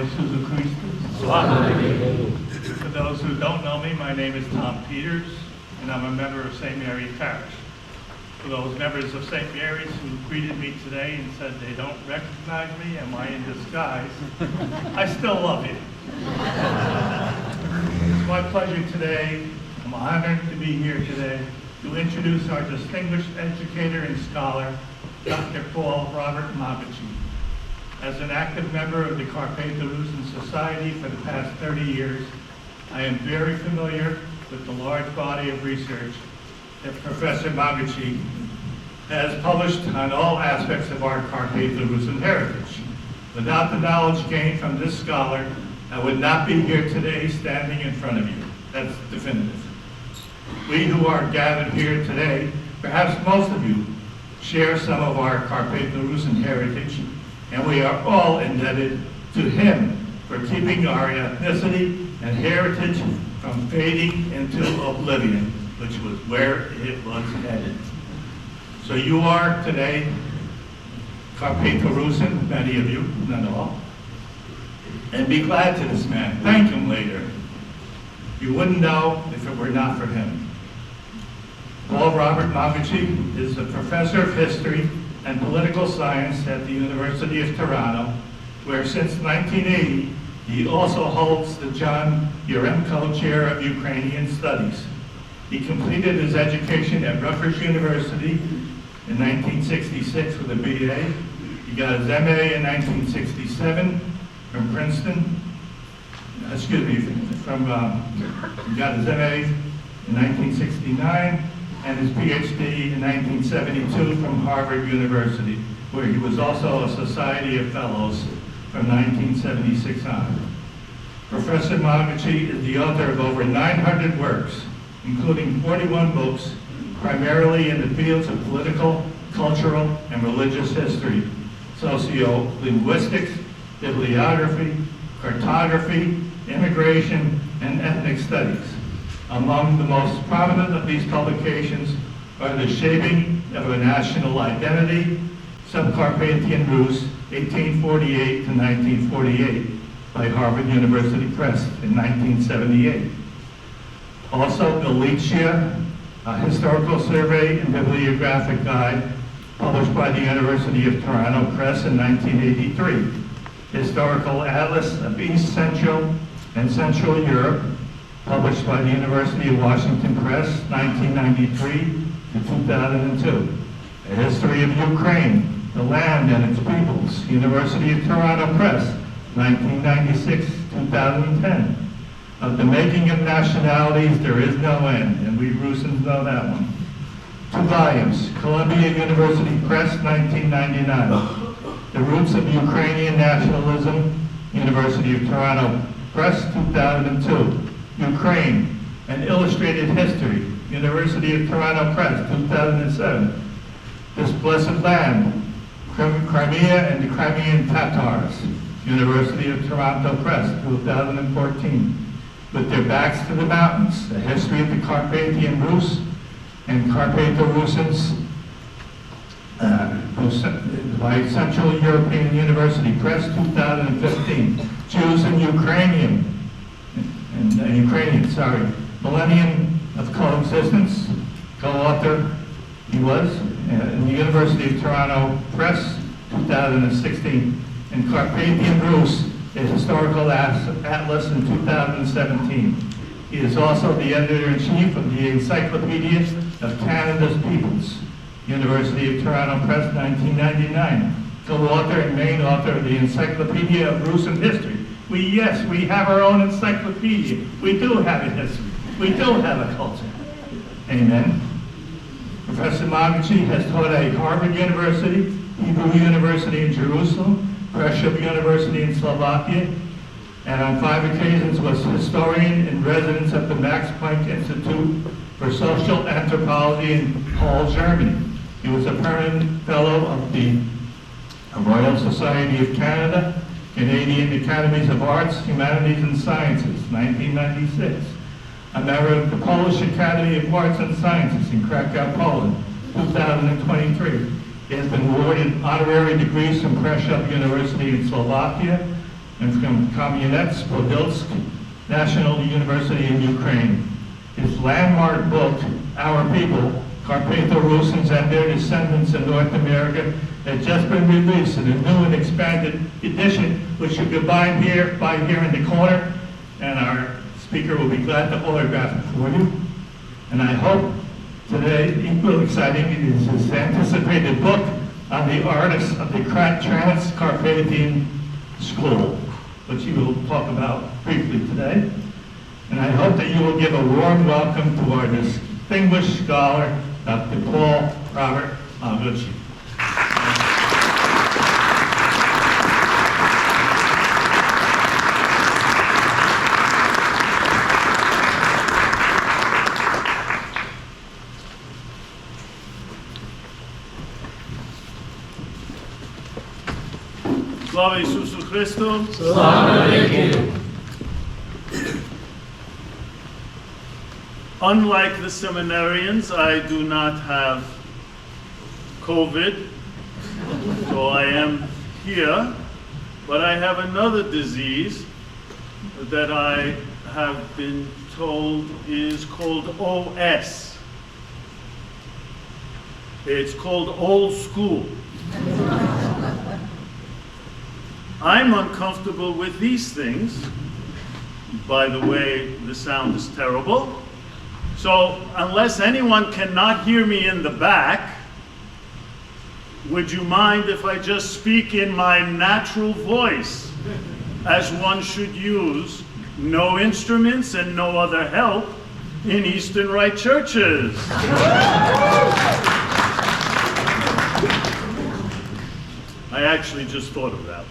Jesus Christus. For those who don't know me, my name is Tom Peters, and I'm a member of St. Mary's Parish. For those members of St. Mary's who greeted me today and said they don't recognize me, am I in disguise? I still love you. It's my pleasure today, I'm honored to be here today, to introduce our distinguished educator and scholar, Dr. Paul Robert Magocsi. As an active member of the Carpatho-Rusin Society for the past 30 years, I am very familiar with the large body of research that Professor Magocsi has published on all aspects of our Carpatho-Rusin heritage. Without the knowledge gained from this scholar, I would not be here today standing in front of you. That's definitive. We who are gathered here today, perhaps most of you, share some of our Carpatho-Rusin heritage, and we are all indebted to him for keeping our ethnicity and heritage from fading into oblivion, which was where it was headed. So you are today Carpatho-Rusin, many of you, not all, and be glad to this man. Thank him later. You wouldn't know if it were not for him. Paul Robert Magocsi is a professor of history and political science at the University of Toronto, where since 1980, he also holds the John Yaremko Chair of Ukrainian Studies. He completed his education at Rutgers University in 1966 with a BA. He got his MA in 1967 from Princeton. He got his MA in 1969 and his PhD in 1972 from Harvard University, where he was also a Society of Fellows from 1976 on. Professor Magocsi is the author of over 900 works, including 41 books, primarily in the fields of political, cultural, and religious history, sociolinguistics, bibliography, cartography, immigration, and ethnic studies. Among the most prominent of these publications are The Shaping of a National Identity, Subcarpathian Rus, 1848 to 1948, by Harvard University Press in 1978. Also, Galicia, a historical survey and bibliographic guide, published by the University of Toronto Press in 1983. Historical Atlas of East, Central, and Central Europe, published by the University of Washington Press, 1993 to 2002. A History of Ukraine, the Land and its Peoples, University of Toronto Press, 1996, 2010. Of the Making of Nationalities, There Is No End, and we Rusins know that one. 2 volumes, Columbia University Press, 1999. The Roots of Ukrainian Nationalism, University of Toronto Press, 2002. Ukraine, An Illustrated History, University of Toronto Press, 2007. This Blessed Land, Crimea and the Crimean Tatars, University of Toronto Press, 2014. With Their Backs to the Mountains, A History of the Carpathian Rus and Carpatho-Rusins, by Central European University Press, 2015. Jews and Ukrainian, Millennium of Coexistence, co-author he was, in the University of Toronto Press, 2016, and Carpathian Rus, a Historical Atlas in 2017. He is also the editor-in-chief of the Encyclopedia of Canada's Peoples, University of Toronto Press, 1999, co-author and main author of the Encyclopedia of Rusin History. We have our own encyclopedia. We do have a history. We do have a culture. Amen. Professor Magocsi has taught at Harvard University, Hebrew University in Jerusalem, Prešov University in Slovakia, and on 5 occasions was historian in residence at the Max Planck Institute for Social Anthropology in Halle, Germany. He was a permanent fellow of the Royal Society of Canada, Canadian Academies of Arts, Humanities and Sciences, 1996. A member of the Polish Academy of Arts and Sciences in Krakow, Poland, 2023. He has been awarded honorary degrees from Prešov University in Slovakia, and from Kam'янets-Podilsk National University in Ukraine. His landmark book, Our People, Carpatho-Russians and Their Descendants in North America, has just been released in a new and expanded edition, which you can buy here in the corner, and our speaker will be glad to autograph it for you. And I hope today, equally exciting, is his anticipated book on the artists of the Trans-Carpathian School, which he will talk about briefly today. And I hope that you will give a warm welcome to our distinguished scholar, Dr. Paul Robert Magocsi. Слава Ісусу Христу! Слава навіки! Unlike the seminarians, I do not have COVID, so I am here, but I have another disease that I have been told is called OS. It's called old school. I'm uncomfortable with these things. By the way, the sound is terrible. So unless anyone cannot hear me in the back, would you mind if I just speak in my natural voice, as one should use, no instruments and no other help in Eastern Rite churches? I actually just thought of that.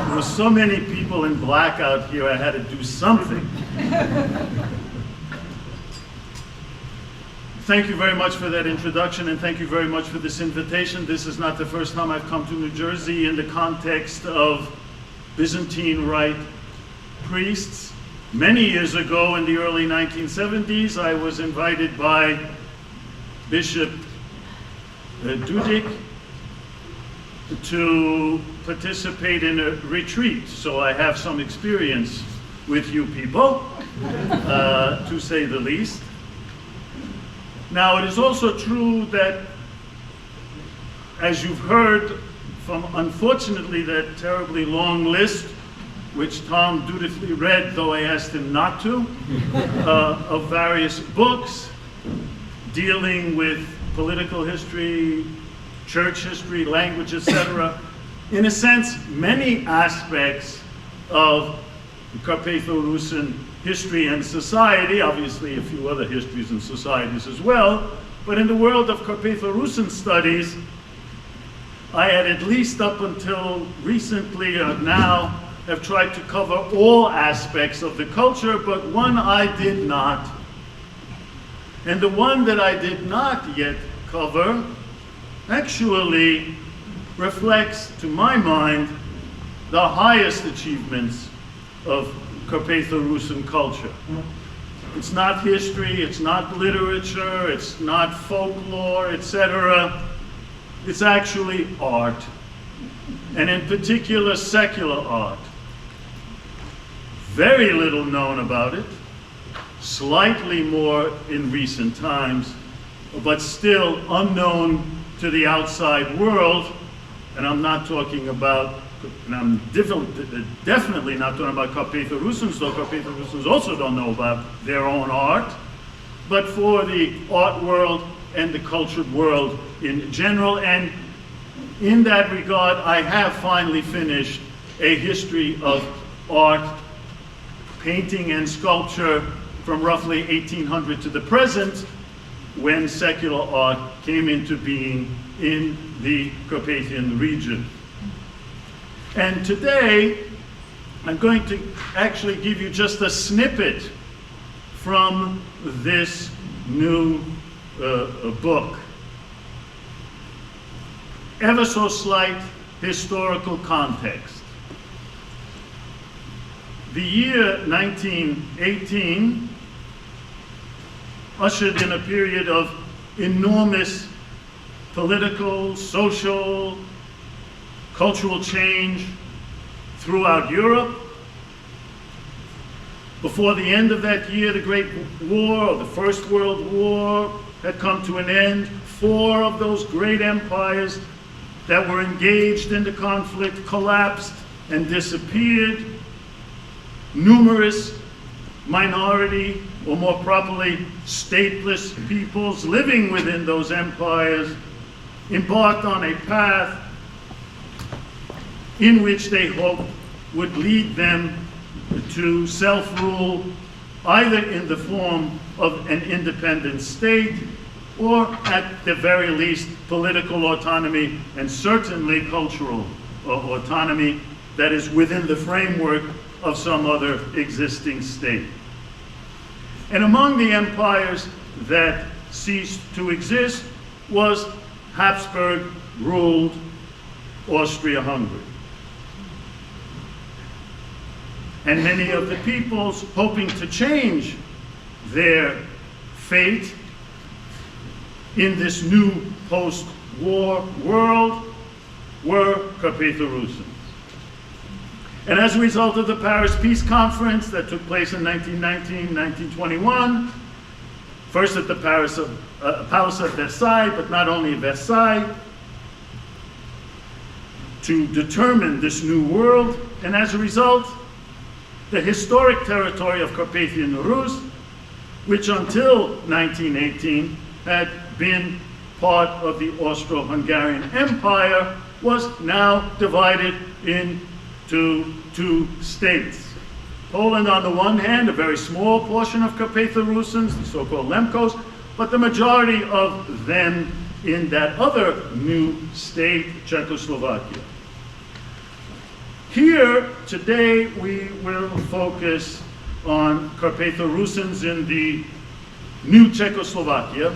There were so many people in black out here, I had to do something. Thank you very much for that introduction, and thank you very much for this invitation. This is not the first time I've come to New Jersey in the context of Byzantine Rite priests. Many years ago, in the early 1970s, I was invited by Bishop Dudik to participate in a retreat. So I have some experience with you people, to say the least. Now, it is also true that, as you've heard from, unfortunately, that terribly long list, which Tom dutifully read, though I asked him not to, of various books dealing with political history, church history, language, etc. In a sense, many aspects of Carpatho-Russian history and society, obviously a few other histories and societies as well, but in the world of Carpatho-Russian studies, I had, at least up until recently or now, have tried to cover all aspects of the culture, but one I did not. And the one that I did not yet cover actually reflects, to my mind, the highest achievements of Carpatho-Russian culture. It's not history, it's not literature, it's not folklore, etc. It's actually art, and in particular secular art. Very little known about it, slightly more in recent times, but still unknown to the outside world. And I'm not talking about, and I'm definitely not talking about Carpatho-Russians, though Carpatho-Russians also don't know about their own art, but for the art world and the cultured world in general. And in that regard, I have finally finished a history of art, painting and sculpture from roughly 1800 to the present, when secular art came into being in the Carpathian region. And today, I'm going to actually give you just a snippet from this new book. Ever so slight historical context. The year 1918 ushered in a period of enormous political, social, cultural change throughout Europe. Before the end of that year, the Great War, or the First World War, had come to an end. 4 of those great empires that were engaged in the conflict collapsed and disappeared. Numerous minority, or more properly, stateless peoples living within those empires embarked on a path in which they hoped would lead them to self-rule, either in the form of an independent state or at the very least political autonomy and certainly cultural autonomy that is within the framework of some other existing state. And among the empires that ceased to exist was Habsburg-ruled Austria-Hungary. And many of the peoples hoping to change their fate in this new post-war world were Carpatho-Rusins. And as a result of the Paris Peace Conference that took place in 1919-1921, first at the Palace of Versailles, but not only Versailles, to determine this new world, and as a result, the historic territory of Carpathian Rus, which until 1918 had been part of the Austro-Hungarian Empire, was now divided into 2 states. Poland on the one hand, a very small portion of Carpatho-Rusins, the so-called Lemkos, but the majority of them in that other new state, Czechoslovakia. Here, today, we will focus on Carpatho-Rusins in the new Czechoslovakia,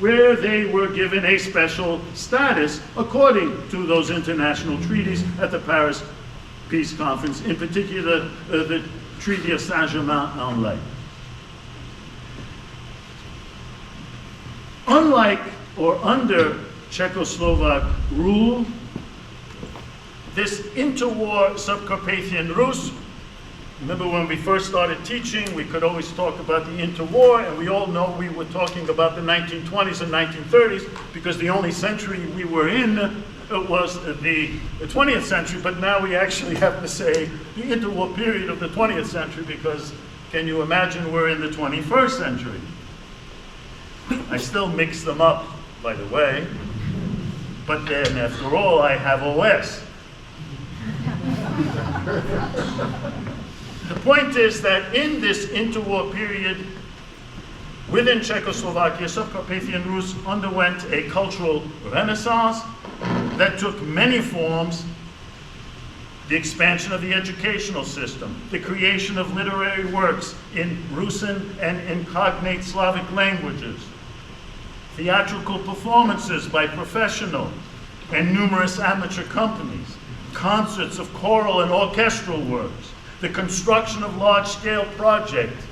where they were given a special status according to those international treaties at the Paris Peace Conference, in particular the Treaty of Saint-Germain-en-Laye. Unlike or under Czechoslovak rule, this interwar Subcarpathian Rus, remember when we first started teaching, we could always talk about the interwar, and we all know we were talking about the 1920s and 1930s, because the only century we were in was the 20th century, but now we actually have to say the interwar period of the 20th century, because can you imagine we're in the 21st century? I still mix them up, by the way, but then after all, I have OS. The point is that in this interwar period, within Czechoslovakia, Subcarpathian Rus underwent a cultural renaissance that took many forms: the expansion of the educational system, the creation of literary works in Rusin and in cognate Slavic languages, theatrical performances by professional and numerous amateur companies, concerts of choral and orchestral works, the construction of large-scale projects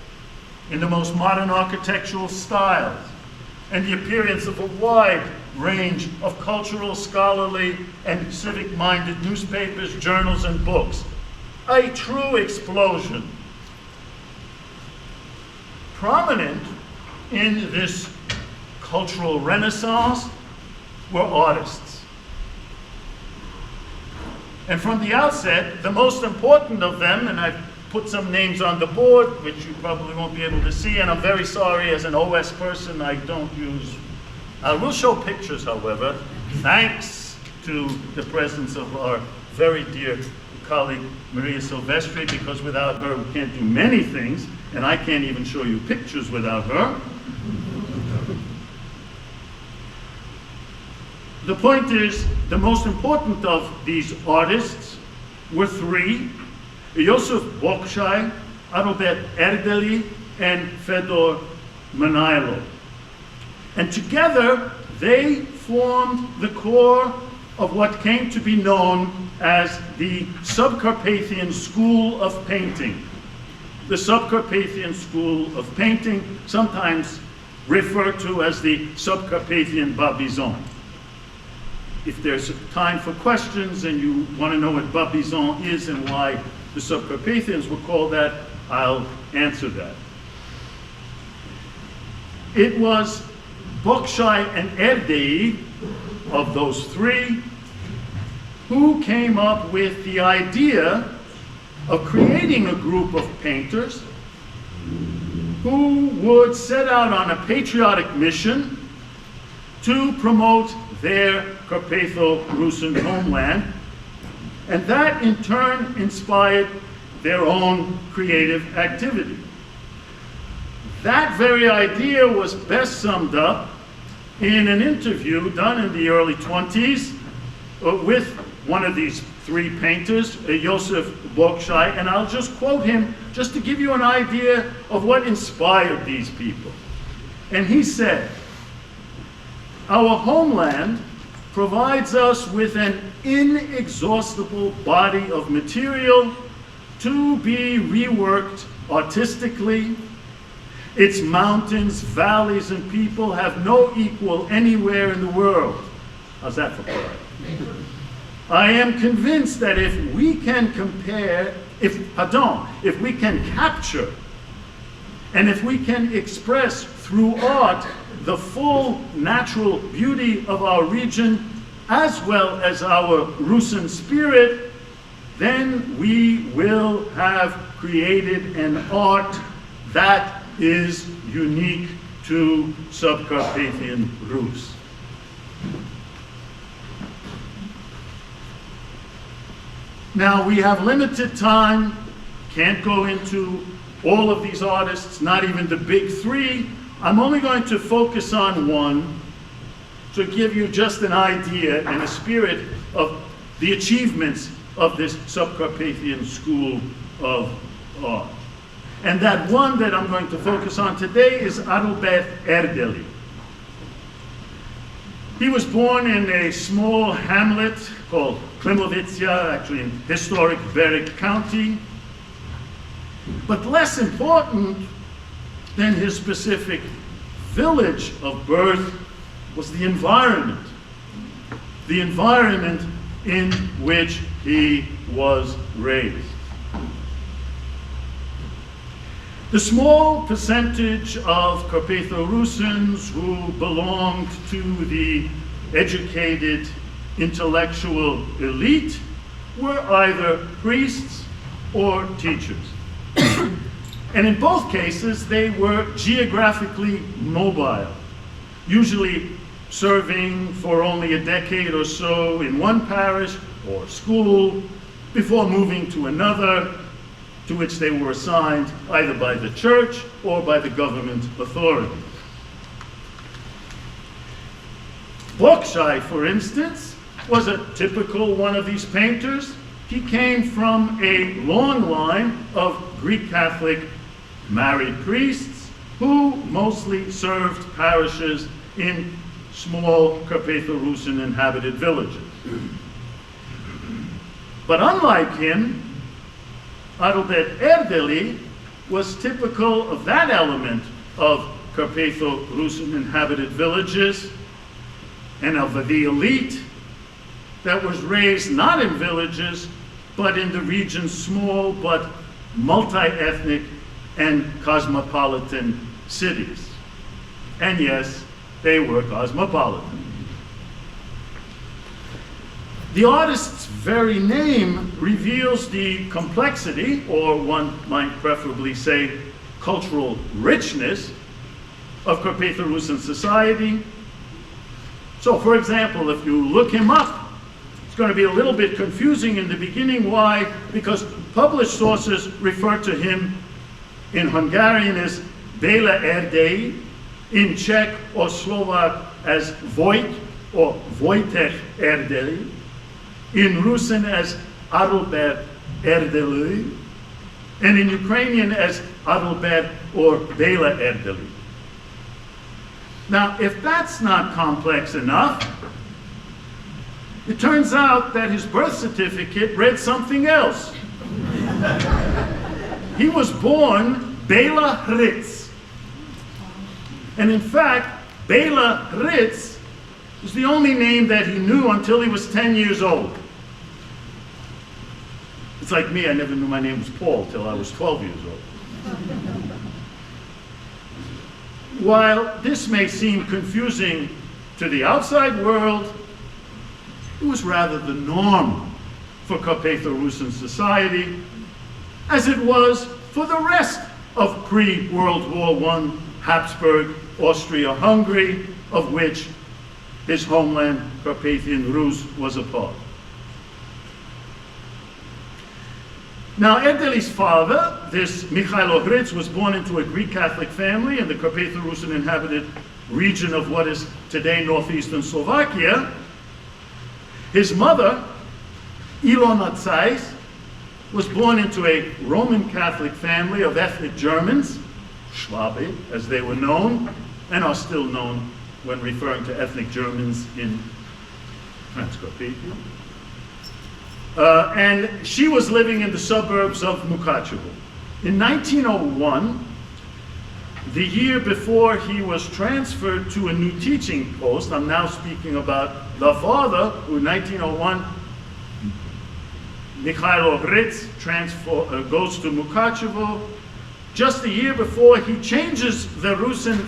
in the most modern architectural styles, and the appearance of a wide range of cultural, scholarly, and civic-minded newspapers, journals, and books. A true explosion. Prominent in this cultural renaissance were artists. And from the outset, the most important of them, and I've put some names on the board, which you probably won't be able to see, and I'm very sorry, as an OS person, I don't use, I will show pictures, however, thanks to the presence of our very dear colleague, Maria Silvestri, because without her, we can't do many things, and I can't even show you pictures without her. The point is, the most important of these artists were 3, Josef Bokszaj, Adalbert Erdely, and Fedor Manilov. And together, they formed the core of what came to be known as the Subcarpathian School of Painting. The Subcarpathian School of Painting, sometimes referred to as the Subcarpathian Barbizon. if there's time for questions and you want to know what Barbizon is and why the Subcarpathians were called that, I'll answer that. It was Bocskai and Erdei, of those three, who came up with the idea of creating a group of painters who would set out on a patriotic mission to promote their Carpatho-Rusin homeland, and that in turn inspired their own creative activity. That very idea was best summed up in an interview done in the early 20s with one of these three painters, Josef Bocskai, and I'll just quote him just to give you an idea of what inspired these people. And he said, "Our homeland provides us with an inexhaustible body of material to be reworked artistically. Its mountains, valleys, and people have no equal anywhere in the world." How's that for pride? "I am convinced that if we can capture, and if we can express through art the full natural beauty of our region, as well as our Rusin spirit, then we will have created an art that is unique to Subcarpathian Rus." Now, we have limited time, can't go into all of these artists, not even the big three. I'm only going to focus on one to give you just an idea and a spirit of the achievements of this Subcarpathian school of art. And that one that I'm going to focus on today is Adalbert Erdeli. He was born in a small hamlet called Klimovitsia, actually in historic Berek County. But less important than his specific village of birth was the environment in which he was raised. The small percentage of Carpatho-Rusins who belonged to the educated intellectual elite were either priests or teachers. And in both cases, they were geographically mobile, usually serving for only a decade or so in one parish or school before moving to another, to which they were assigned either by the church or by the government authorities. Bocskai, for instance, was a typical one of these painters. He came from a long line of Greek Catholic married priests who mostly served parishes in small Carpatho-Rusin inhabited villages. But unlike him, Adalbert Erdeli was typical of that element of Carpatho-Rusin inhabited villages and of the elite that was raised not in villages, but in the region's small but multi-ethnic and cosmopolitan cities. And yes, they were cosmopolitan. The artist's very name reveals the complexity, or one might preferably say cultural richness, of Carpatho-Rusin society. So, for example, if you look him up, it's going to be a little bit confusing in the beginning. Why? Because published sources refer to him in Hungarian as Béla Erdei, in Czech or Slovak as Vojt or Vojtech Erdeli, in Rusin as Adalbert Erdeli, and in Ukrainian as Adalbert or Béla Erdeli. Now, if that's not complex enough, it turns out that his birth certificate read something else. He was born Béla Hritz. And in fact, Béla Hritz was the only name that he knew until he was 10 years old. It's like me, I never knew my name was Paul till I was 12 years old. While this may seem confusing to the outside world, it was rather the norm for Carpatho-Rusin society, as it was for the rest of pre-World War I Habsburg, Austria-Hungary, of which his homeland, Carpathian Rus, was a part. Now, Erdely's father, this Mikhailo Hryc, was born into a Greek Catholic family in the Carpatho-Rusin inhabited region of what is today northeastern Slovakia. His mother, Ilona Zeiss, was born into a Roman Catholic family of ethnic Germans, Schwabe, as they were known, and are still known when referring to ethnic Germans in Transcarpathia. And she was living in the suburbs of Mukachevo. In 1901, the year before he was transferred to a new teaching post, I'm now speaking about the father, who in 1901, Mikhailo Hryc goes to Mukachevo. Just a year before, he changes the Rusin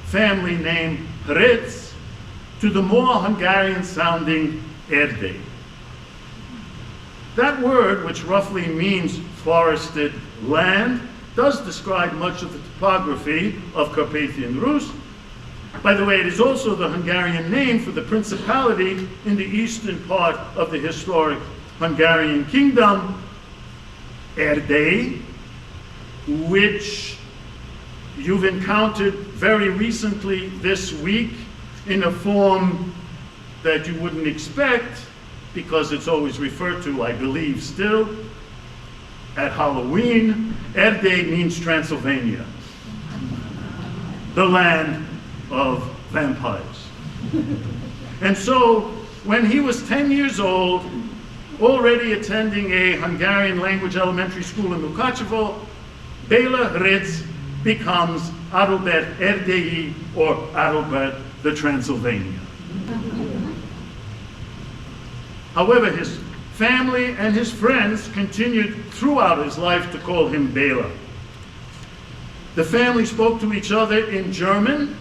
family name Hryc to the more Hungarian-sounding Erdély. That word, which roughly means forested land, does describe much of the topography of Carpathian Rus. By the way, it is also the Hungarian name for the principality in the eastern part of the historic Hungarian kingdom, Erdély, which you've encountered very recently this week in a form that you wouldn't expect, because it's always referred to, I believe still, at Halloween. Erdély means Transylvania, the land of vampires. And so, when he was 10 years old, already attending a Hungarian language elementary school in Mukachevo, Béla Hryc becomes Adalbert Erdélyi, or Adalbert the Transylvanian. However, his family and his friends continued throughout his life to call him Béla. The family spoke to each other in German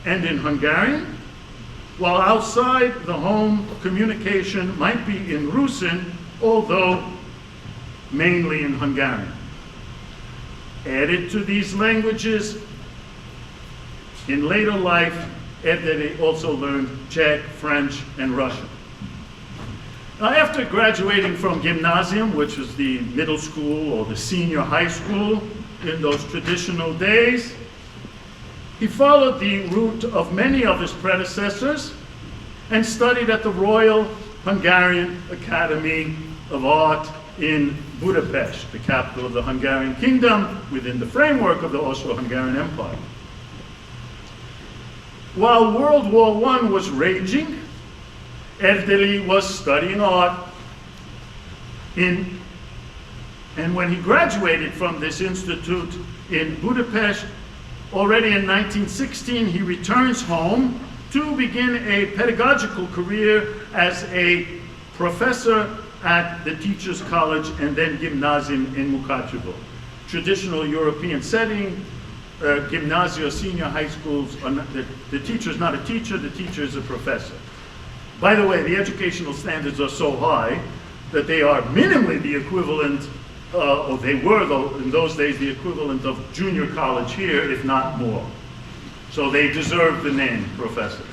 and in Hungarian, while outside the home, communication might be in Rusin, although mainly in Hungarian. Added to these languages, in later life, Erdély also learned Czech, French, and Russian. Now, after graduating from gymnasium, which was the middle school or the senior high school in those traditional days, he followed the route of many of his predecessors and studied at the Royal Hungarian Academy of Art in Budapest, the capital of the Hungarian kingdom within the framework of the Austro-Hungarian Empire. While World War I was raging, Erdély was studying art and when he graduated from this institute in Budapest, already in 1916, he returns home to begin a pedagogical career as a professor at the Teachers College and then Gymnasium in Mukachevo. Traditional European setting, gymnasia, senior high schools, the teacher is not a teacher, the teacher is a professor. By the way, the educational standards are so high that they are minimally the equivalent, or they were though in those days the equivalent of junior college here, if not more. So they deserve the name professor.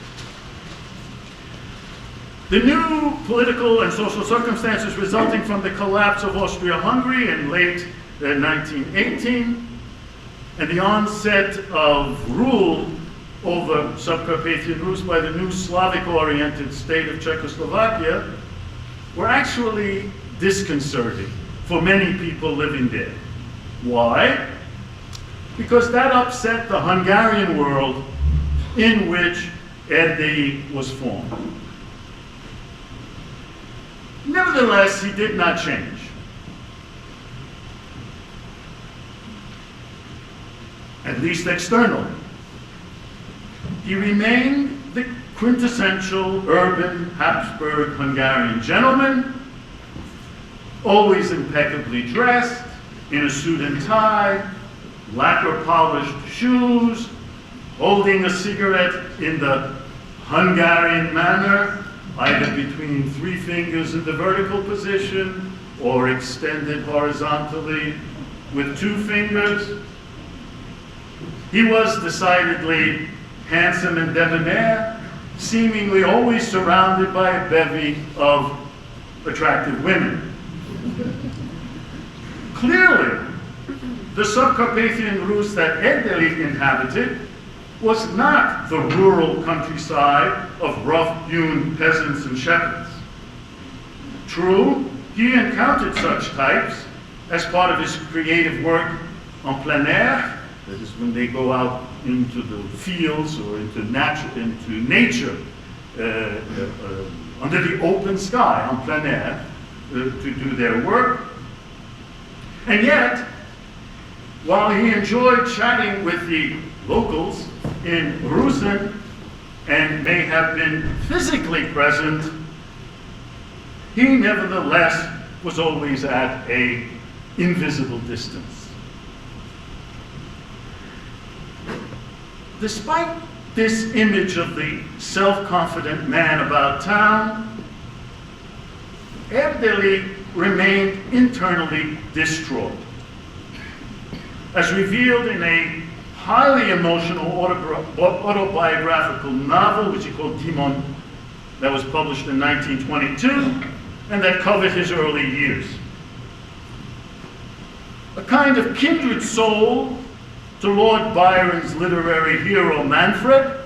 The new political and social circumstances resulting from the collapse of Austria-Hungary in late 1918 and the onset of rule over Subcarpathian Rus by the new Slavic-oriented state of Czechoslovakia were actually disconcerting for many people living there. Why? Because that upset the Hungarian world in which Erdély was formed. Nevertheless, he did not change. At least externally. He remained the quintessential urban Habsburg Hungarian gentleman, always impeccably dressed, in a suit and tie, lacquer-polished shoes, holding a cigarette in the Hungarian manner, either between 3 fingers in the vertical position or extended horizontally with 2 fingers. He was decidedly handsome and debonair, seemingly always surrounded by a bevy of attractive women. Clearly, the Subcarpathian Rus that Erdely inhabited was not the rural countryside of rough-hewn peasants and shepherds. True, he encountered such types as part of his creative work en plein air, that is when they go out into the fields or into nature under the open sky, en plein air, to do their work. And yet, while he enjoyed chatting with the locals in Rusen and may have been physically present, he nevertheless was always at an invisible distance. Despite this image of the self-confident man about town, Erdely remained internally distraught. As revealed in a highly emotional autobiographical novel, which he called Timon, that was published in 1922, and that covered his early years. A kind of kindred soul to Lord Byron's literary hero Manfred,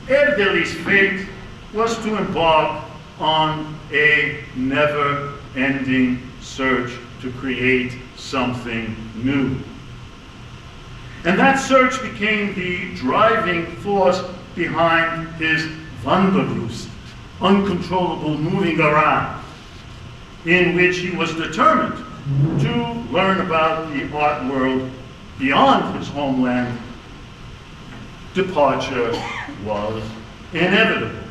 Erdely's fate was to embark on a never-ending search to create something new. And that search became the driving force behind his Wanderlust, uncontrollable moving around, in which he was determined to learn about the art world beyond his homeland. Departure was inevitable.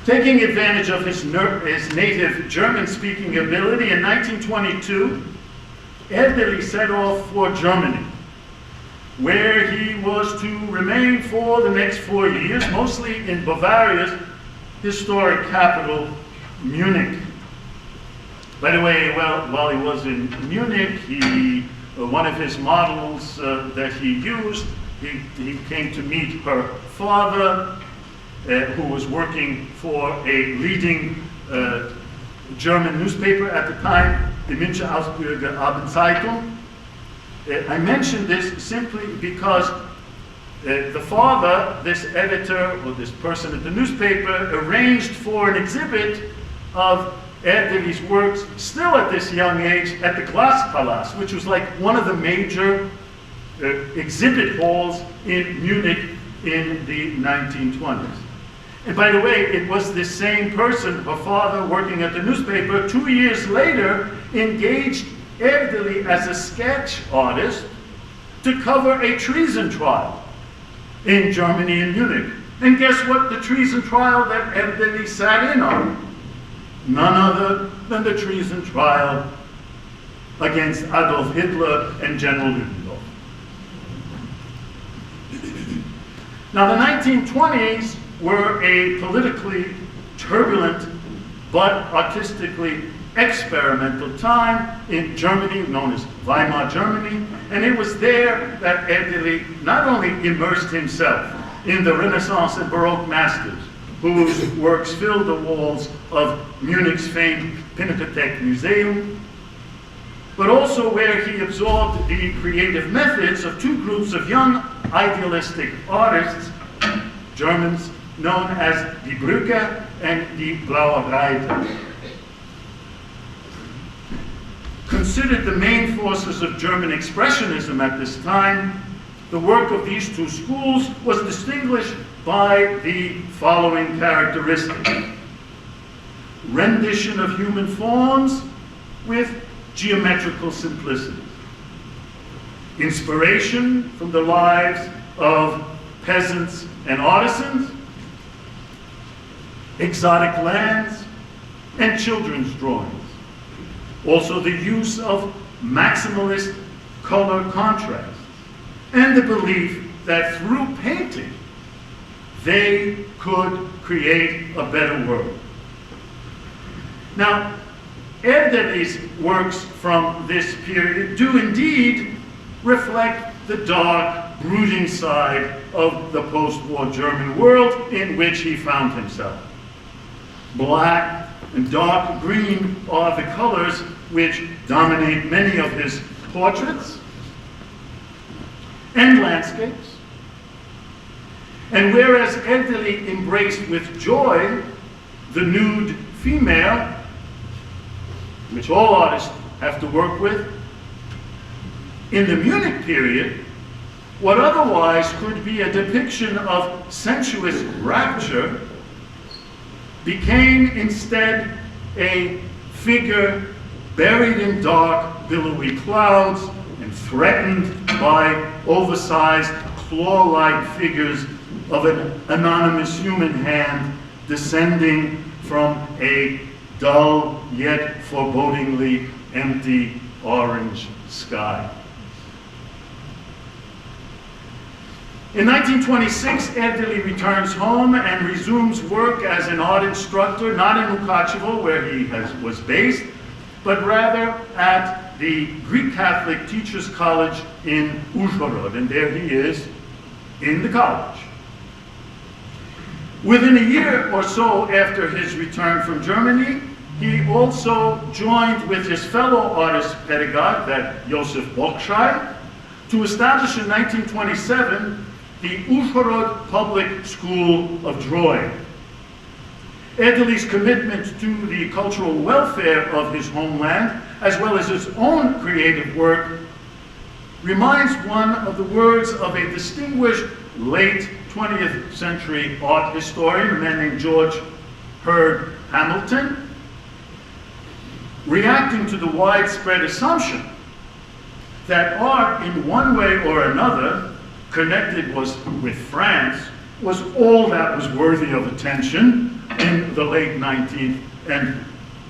Taking advantage of his native German-speaking ability, in 1922, Erdely set off for Germany, where he was to remain for the next 4 years, mostly in Bavaria's historic capital, Munich. By the way, while he was in Munich, one of his models that he used, he came to meet her father, who was working for a leading German newspaper at the time, the Münchner Augsburger Abendzeitung. I mention this simply because the father, this editor, or this person at the newspaper, arranged for an exhibit of Erdely's works, still at this young age, at the Glaspalast, which was like one of the major exhibit halls in Munich in the 1920s. And by the way, it was this same person, her father working at the newspaper, 2 years later engaged Erdely as a sketch artist to cover a treason trial in Germany and Munich. And guess what the treason trial that Erdely sat in on? None other than the treason trial against Adolf Hitler and General Ludendorff. Now, the 1920s were a politically turbulent but artistically experimental time in Germany, known as Weimar Germany, and it was there that Erdely not only immersed himself in the Renaissance and Baroque masters, whose works filled the walls of Munich's famed Pinakothek Museum, but also where he absorbed the creative methods of 2 groups of young idealistic artists, Germans, known as Die Brücke and Die Blaue Reiter. Considered the main forces of German expressionism at this time, the work of these 2 schools was distinguished by the following characteristics: rendition of human forms with geometrical simplicity, inspiration from the lives of peasants and artisans, exotic lands, and children's drawings. Also the use of maximalist color contrasts, and the belief that through painting they could create a better world. Now, Erdely's works from this period do indeed reflect the dark, brooding side of the post-war German world in which he found himself. Black and dark green are the colors which dominate many of his portraits and landscapes. And whereas Erdely embraced with joy the nude female, which all artists have to work with, in the Munich period, what otherwise could be a depiction of sensuous rapture became instead a figure buried in dark, billowy clouds and threatened by oversized claw-like figures of an anonymous human hand descending from a dull yet forebodingly empty orange sky. In 1926, Erdely returns home and resumes work as an art instructor, not in Mukachevo, where he was based, but rather at the Greek Catholic Teachers College in Uzhhorod, and there he is in the college. Within a year or so after his return from Germany, he also joined with his fellow artist pedagogue, that Josef Bokschai, to establish in 1927 the Uzhhorod Public School of Drawing. Erdely's commitment to the cultural welfare of his homeland, as well as his own creative work, reminds one of the words of a distinguished late 20th century art historian, a man named George Hurd Hamilton, reacting to the widespread assumption that art in one way or another connected with France was all that was worthy of attention in the late 19th and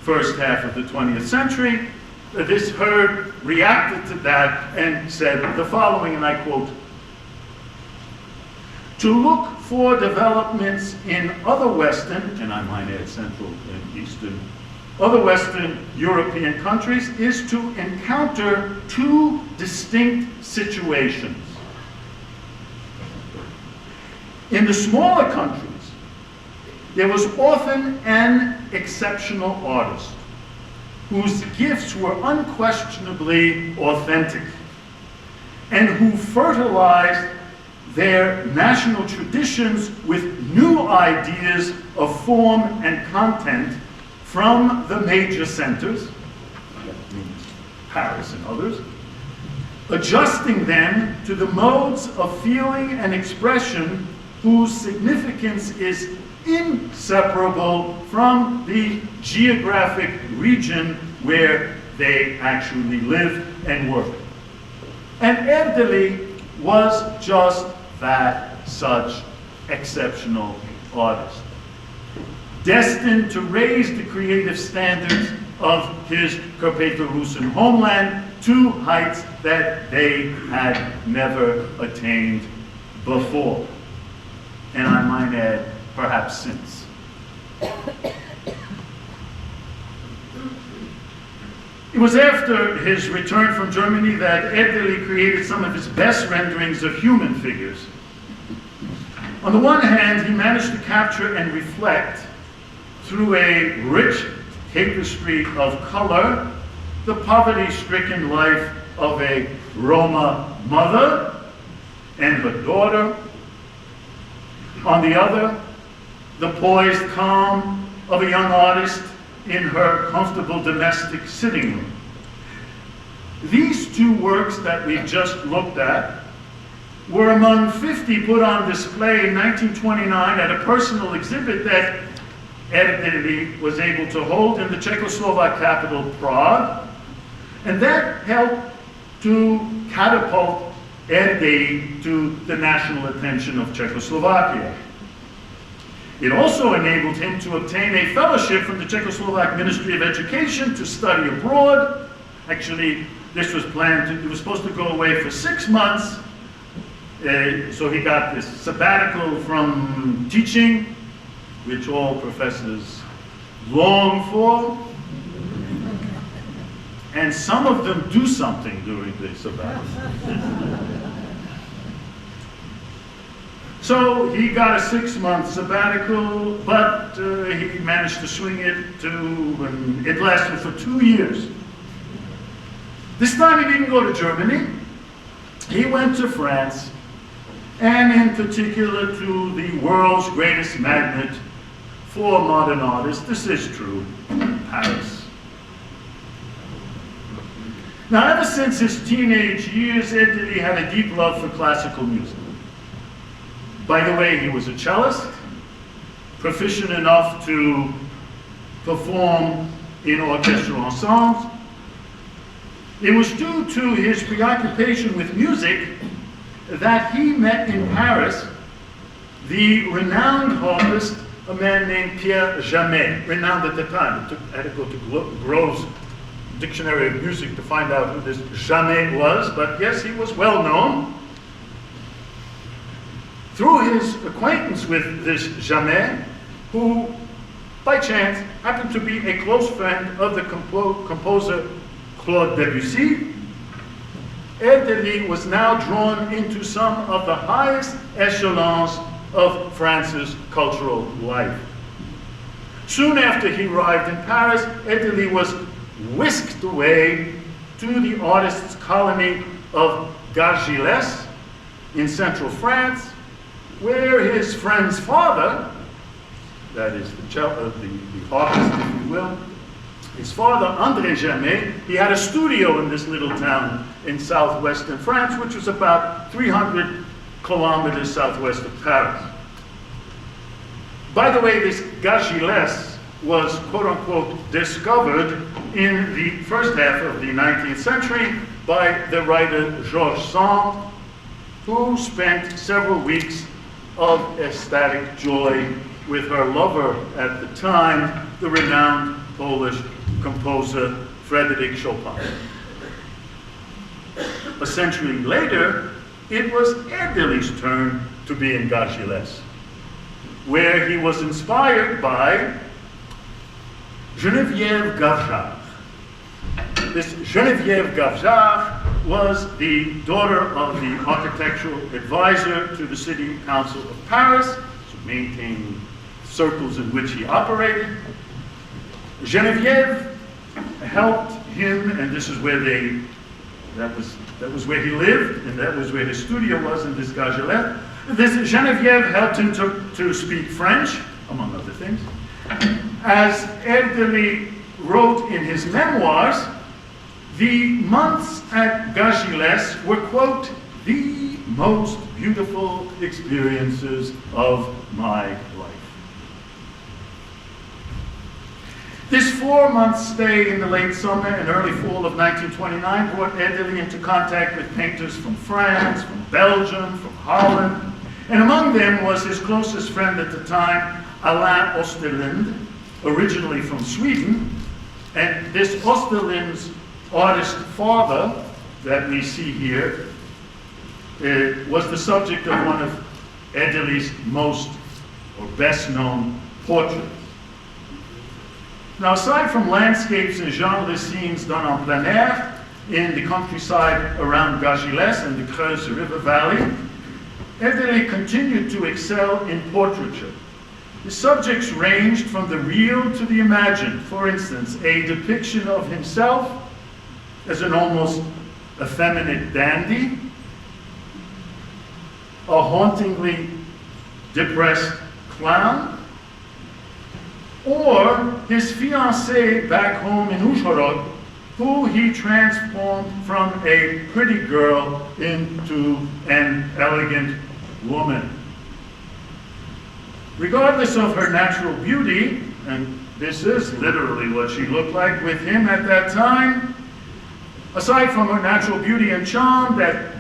first half of the 20th century. This Hurd reacted to that and said the following, and I quote, "To look for developments in other Western," and I might add Central and Eastern, other Western European countries is to encounter two distinct situations. In the smaller countries, there was often an exceptional artist whose gifts were unquestionably authentic and who fertilized their national traditions with new ideas of form and content from the major centers, that means Paris and others, adjusting them to the modes of feeling and expression whose significance is inseparable from the geographic region where they actually live and work. And Erdely was just that, such exceptional artist, destined to raise the creative standards of his Carpatho-Russian homeland to heights that they had never attained before, and I might add, perhaps since. It was after his return from Germany that Erdely created some of his best renderings of human figures. On the one hand, he managed to capture and reflect, through a rich tapestry of color, the poverty-stricken life of a Roma mother and her daughter. On the other, the poised calm of a young artist in her comfortable domestic sitting room. These two works that we've just looked at were among 50 put on display in 1929 at a personal exhibit that Erdely was able to hold in the Czechoslovak capital, Prague, and that helped to catapult Erdély to the national attention of Czechoslovakia. It also enabled him to obtain a fellowship from the Czechoslovak Ministry of Education to study abroad. Actually, this was planned, he was supposed to go away for 6 months, so he got this sabbatical from teaching, which all professors long for. And some of them do something during the sabbatical. So he got a 6-month sabbatical, but he managed to swing it and it lasted for 2 years. This time he didn't go to Germany. He went to France, and in particular to the world's greatest magnet for modern artists. This is true, Paris. Now, ever since his teenage years, Erdély had a deep love for classical music. By the way, he was a cellist, proficient enough to perform in orchestral ensembles. It was due to his preoccupation with music that he met in Paris the renowned harpist, a man named Pierre Jamet, renowned at the time. I had to go to Grove's Dictionary of Music to find out who this Jamet was, but yes, he was well known. Through his acquaintance with this Jamet, who by chance happened to be a close friend of the composer Claude Debussy, Erdély was now drawn into some of the highest echelons of France's cultural life. Soon after he arrived in Paris, Erdély was whisked away to the artists' colony of Gargilles in central France, where his friend's father, that is the artist, if you will, his father, André Jamet, he had a studio in this little town in southwestern France, which was about 300 kilometers southwest of Paris. By the way, this Gargilles was, quote-unquote, discovered in the first half of the 19th century by the writer Georges Sand, who spent several weeks of ecstatic joy with her lover at the time, the renowned Polish composer Frédéric Chopin. A century later, it was Erdély's turn to be in Gargilles, where he was inspired by Geneviève Gavjar. This Geneviève Gavjar was the daughter of the architectural advisor to the City Council of Paris, so maintaining circles in which he operated. Geneviève helped him, and this is where that was where he lived, and that was where his studio was in this Gargilles. This Geneviève helped him to speak French, among other things. As Erdély wrote in his memoirs, the months at Gargilles were, quote, the most beautiful experiences of my life. This 4-month stay in the late summer and early fall of 1929 brought Erdély into contact with painters from France, from Belgium, from Holland, and among them was his closest friend at the time, Alain Osterlind, originally from Sweden. And this Osterlind's artist father that we see here was the subject of one of Erdély's most or best known portraits. Now, aside from landscapes and genre scenes done en plein air in the countryside around Gargilles and the Creuse River Valley, Erdély continued to excel in portraiture. His subjects ranged from the real to the imagined. For instance, a depiction of himself as an almost effeminate dandy, a hauntingly depressed clown, or his fiancée back home in Uzhhorod, who he transformed from a pretty girl into an elegant woman. Regardless of her natural beauty, and this is literally what she looked like with him at that time, aside from her natural beauty and charm that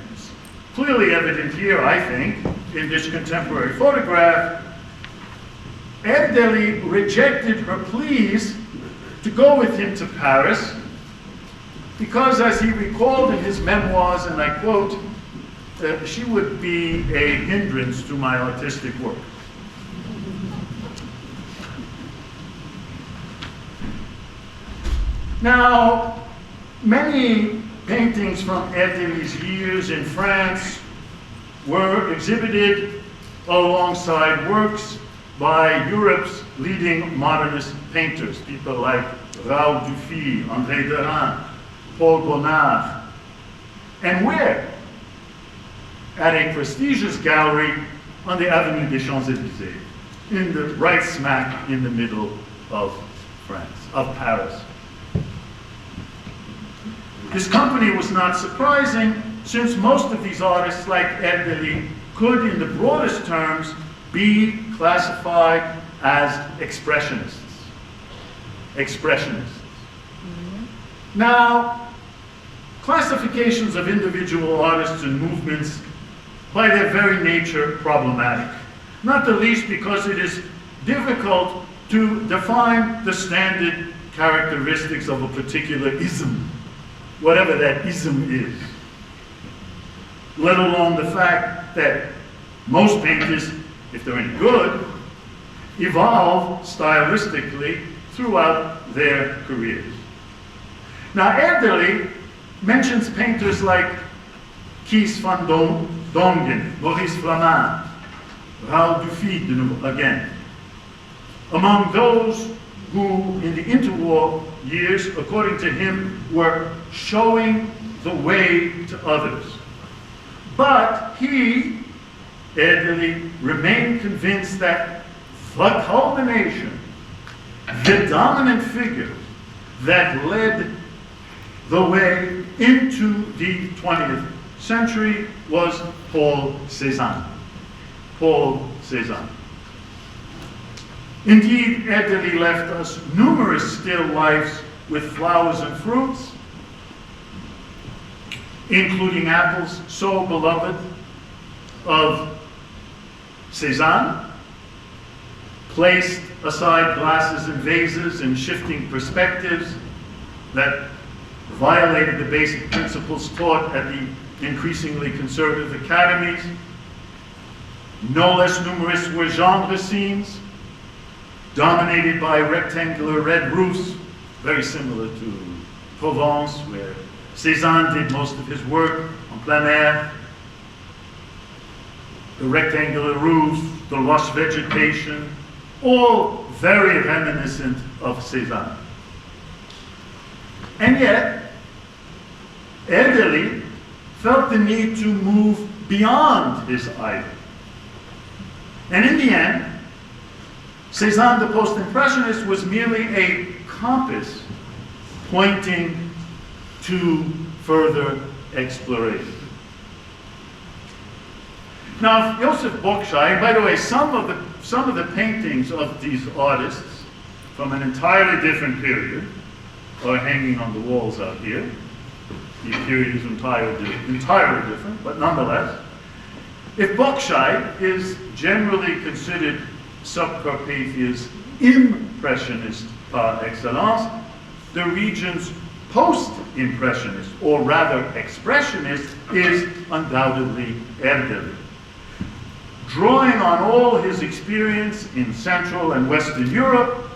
clearly evident here, I think, in this contemporary photograph, Erdely rejected her pleas to go with him to Paris because, as he recalled in his memoirs, and I quote, she would be a hindrance to my artistic work. Now, many paintings from Erdely's years in France were exhibited alongside works by Europe's leading modernist painters, people like Raoul Dufy, André Derain, Paul Bonnard. And where? At a prestigious gallery on the Avenue des Champs-Élysées, in the right smack in the middle of France, of Paris. This company was not surprising, since most of these artists, like Erdely, could, in the broadest terms, be classified as expressionists. Now, classifications of individual artists and movements, by their very nature, problematic. Not the least because it is difficult to define the standard characteristics of a particular ism, whatever that ism is, let alone the fact that most painters, if they're any good, evolve stylistically throughout their careers. Now, Erdely mentions painters like Kees van Dongen, Maurice Flamand, Raoul Dufy, again, among those who, in the interwar years, according to him, were showing the way to others. But he, Erdely, remained convinced that the culmination, the dominant figure that led the way into the 20th century was Paul Cézanne. Paul Cézanne. Indeed, Erdely left us numerous still lifes with flowers and fruits, including apples so beloved of Cézanne, placed aside glasses and vases in shifting perspectives that violated the basic principles taught at the increasingly conservative academies. No less numerous were genre scenes, dominated by rectangular red roofs, very similar to Provence, where Cézanne did most of his work en plein air. The rectangular roofs, the lush vegetation, all very reminiscent of Cézanne. And yet, Erdely felt the need to move beyond his idol. And in the end, Cézanne, the post-impressionist, was merely a compass pointing to further exploration. Now, Joseph Bocskai, and by the way, some of the paintings of these artists from an entirely different period are hanging on the walls out here. The period is entirely different, but nonetheless, if Bocskai is generally considered Subcarpathia's impressionist par excellence, the region's post-impressionist, or rather expressionist, is undoubtedly Erdely. Drawing on all his experience in Central and Western Europe,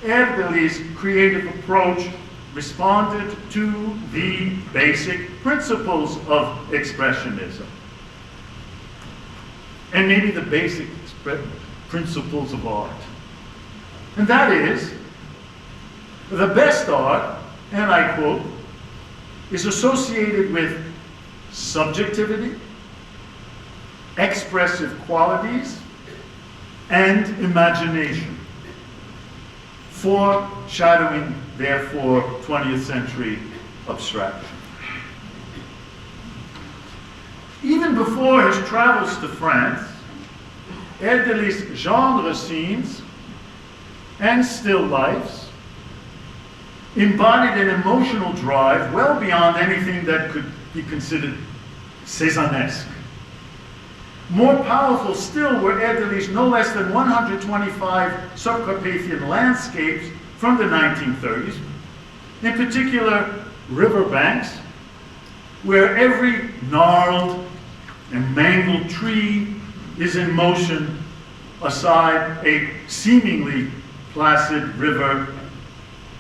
Erdely's creative approach responded to the basic principles of expressionism, and maybe the basic principles of art. And that is, the best art, and I quote, is associated with subjectivity, expressive qualities, and imagination, foreshadowing, therefore, 20th century abstraction. Even before his travels to France, Erdely's genre scenes and still lifes embodied an emotional drive well beyond anything that could be considered Cézannesque. More powerful still were Erdely's no less than 125 Subcarpathian landscapes from the 1930s, in particular riverbanks, where every gnarled and mangled tree is in motion aside a seemingly placid river,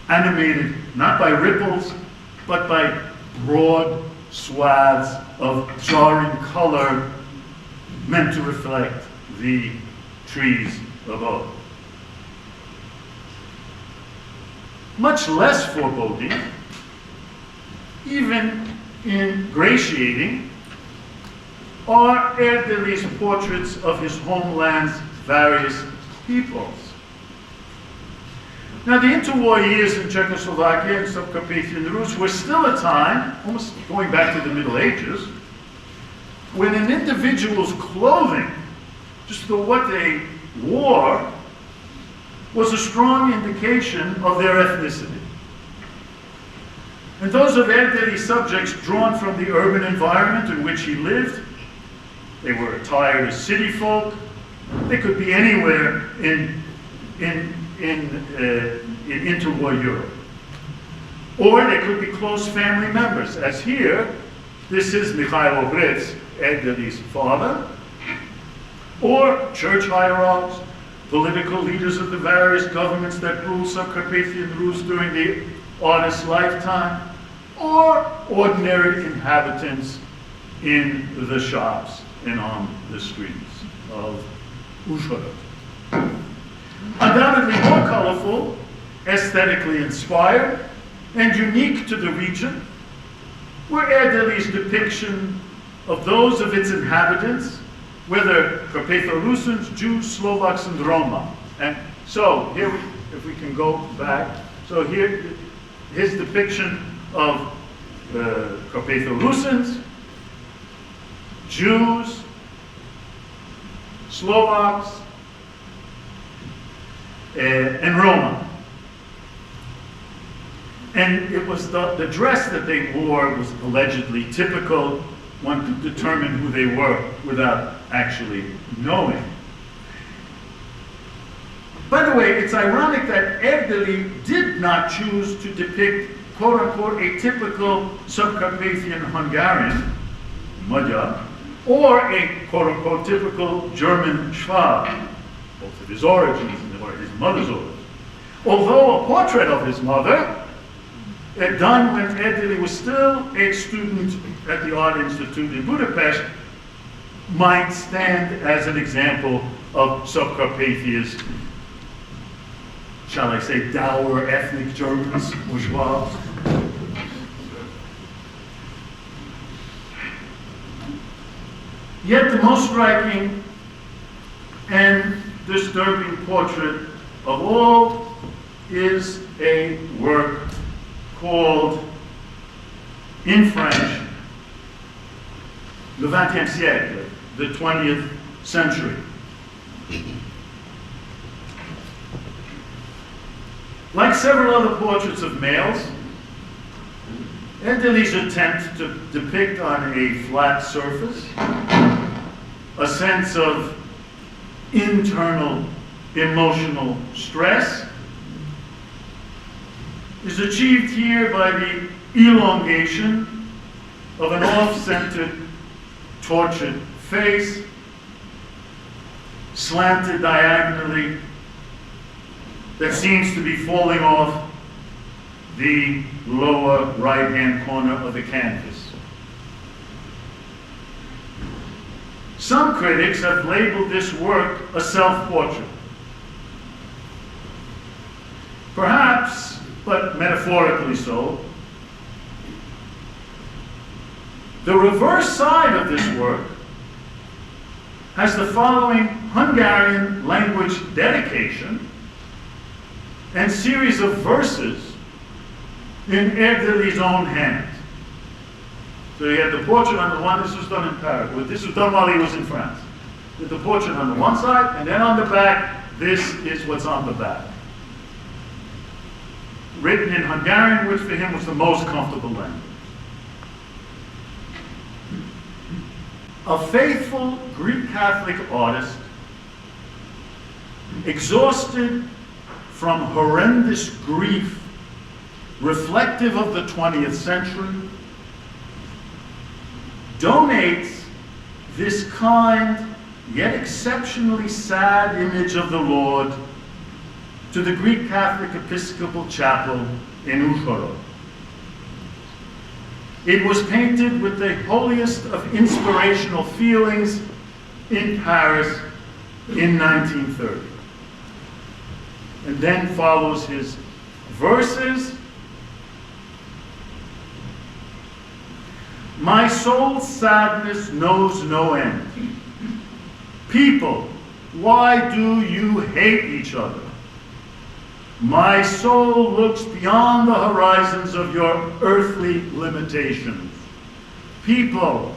animated not by ripples, but by broad swaths of jarring color meant to reflect the trees above. Much less foreboding, even ingratiating, are Erdely's portraits of his homeland's various peoples. Now, the interwar years in Czechoslovakia and Subcarpathian Rus were still a time, almost going back to the Middle Ages, when an individual's clothing, just what they wore, was a strong indication of their ethnicity. And those of Erdely's subjects drawn from the urban environment in which he lived, they were attired as city folk. They could be anywhere in interwar Europe. Or they could be close family members, as here, this is Mikhail Obritz, Erdely's father, or church hierarchs, political leaders of the various governments that ruled Subcarpathian Rus during the artist's lifetime, or ordinary inhabitants in the shops and on the streets of Uzhhorod. Undoubtedly more colorful, aesthetically inspired, and unique to the region were Erdely's depiction of those of its inhabitants, whether Carpatho-Rusins, Jews, Slovaks, and Roma. And so here, if we can go back, so here, his depiction of Carpatho-Rusins, Jews, Slovaks, and Roma. And it was the dress that they wore was allegedly typical. One could determine who they were without actually knowing. By the way, it's ironic that Erdely did not choose to depict, quote unquote, a typical Subcarpathian Hungarian, Magyar, or a quote unquote typical German Schwab, both of his origins or his mother's origins. Although a portrait of his mother, done when Erdely was still a student at the Art Institute in Budapest, might stand as an example of Subcarpathia's, shall I say, dour ethnic Germans or Schwabs. Yet the most striking and disturbing portrait of all is a work called, in French, Le XXe siècle, the 20th century. Like several other portraits of males, Erdely's attempt to depict on a flat surface a sense of internal emotional stress is achieved here by the elongation of an off-centered, tortured face, slanted diagonally, that seems to be falling off the lower right-hand corner of the canvas. Some critics have labeled this work a self-portrait. Perhaps, but metaphorically so. The reverse side of this work has the following Hungarian language dedication and series of verses in Erdely's own hand. So you had the portrait on the one, this was done in Paris. Well, this was done while he was in France. With the portrait on the one side, and then on the back, this is what's on the back. Written in Hungarian, which for him was the most comfortable language. a faithful Greek Catholic artist, exhausted from horrendous grief, reflective of the 20th century, donates this kind yet exceptionally sad image of the Lord to the Greek Catholic Episcopal Chapel in Hillsborough. It was painted with the holiest of inspirational feelings in Paris in 1930. And then follows his verses. My soul's sadness knows no end. People, why do you hate each other? My soul looks beyond the horizons of your earthly limitations. People,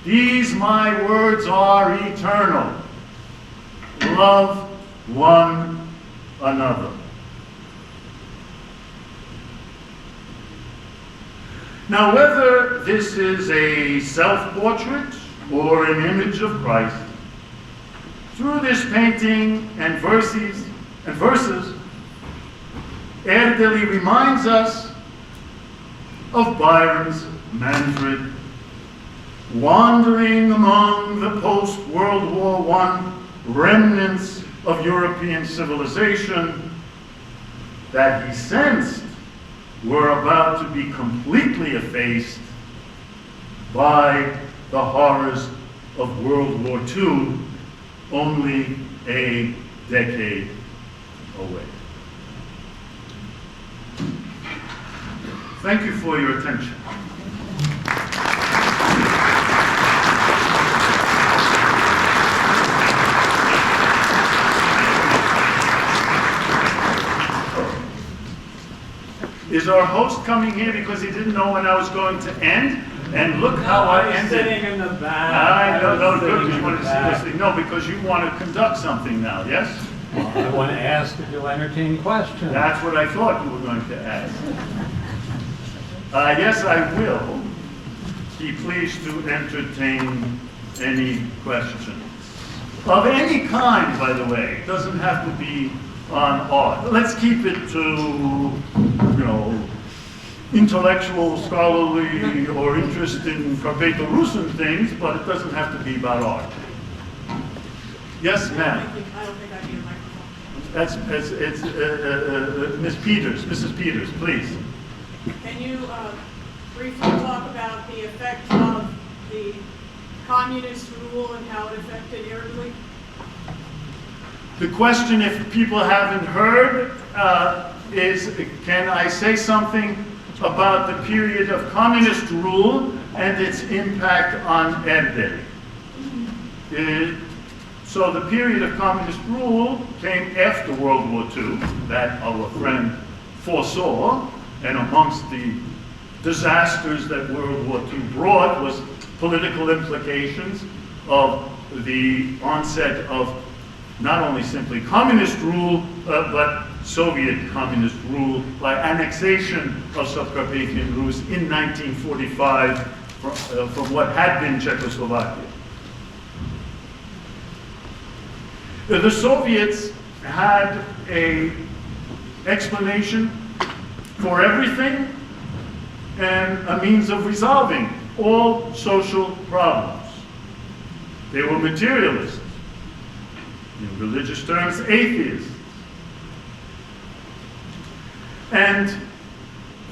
these my words are eternal. Love one another. Now, whether this is a self-portrait or an image of Christ, through this painting and verses, Erdely reminds us of Byron's Manfred, wandering among the post-World War I remnants of European civilization that he sensed were about to be completely effaced by the horrors of World War II, only a decade away. Thank you for your attention. Is our host coming here because he didn't know when I was going to end? And look how I ended. Sitting in the back. I don't know, good, you want to see this thing. No, because you want to conduct something now, yes? Well, I want to ask if you'll entertain questions. That's what I thought you were going to ask. Yes, I will. Be pleased to entertain any questions. Of any kind, by the way. It doesn't have to be on art. Let's keep it to, intellectual, scholarly, or interest in Carpato-Russian things, but it doesn't have to be about art. Yes, ma'am. I don't think I need a microphone. That's Ms. Peters. Mrs. Peters, please. Can you briefly talk about the effect of the communist rule and how it affected Erdely? The question, if people haven't heard, is can I say something about the period of communist rule and its impact on Erdely? So the period of communist rule came after World War II, that our friend foresaw, and amongst the disasters that World War II brought was political implications of the onset of not only simply communist rule, but Soviet communist rule by annexation of Subcarpathian Rus in 1945 from what had been Czechoslovakia. The Soviets had an explanation for everything and a means of resolving all social problems. They were materialists. In religious terms, atheists. And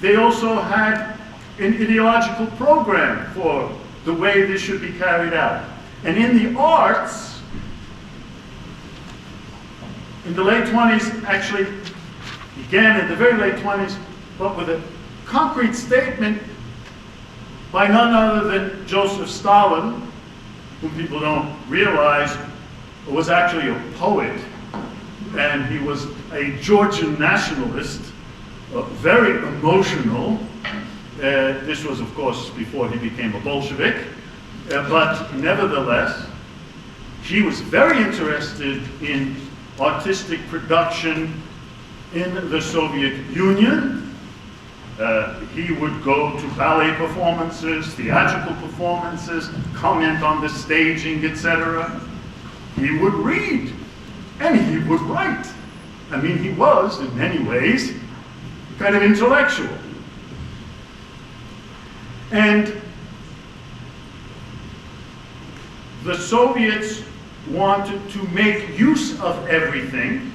they also had an ideological program for the way this should be carried out. And in the arts, in the late 20s, actually began in the very late 20s, but with a concrete statement by none other than Joseph Stalin, whom people don't realize was actually a poet, and he was a Georgian nationalist, very emotional. This was, of course, before he became a Bolshevik, but nevertheless, he was very interested in artistic production in the Soviet Union, He would go to ballet performances, theatrical performances, comment on the staging, etc. He would read, and he would write. I mean, he was, in many ways, kind of intellectual. And the Soviets wanted to make use of everything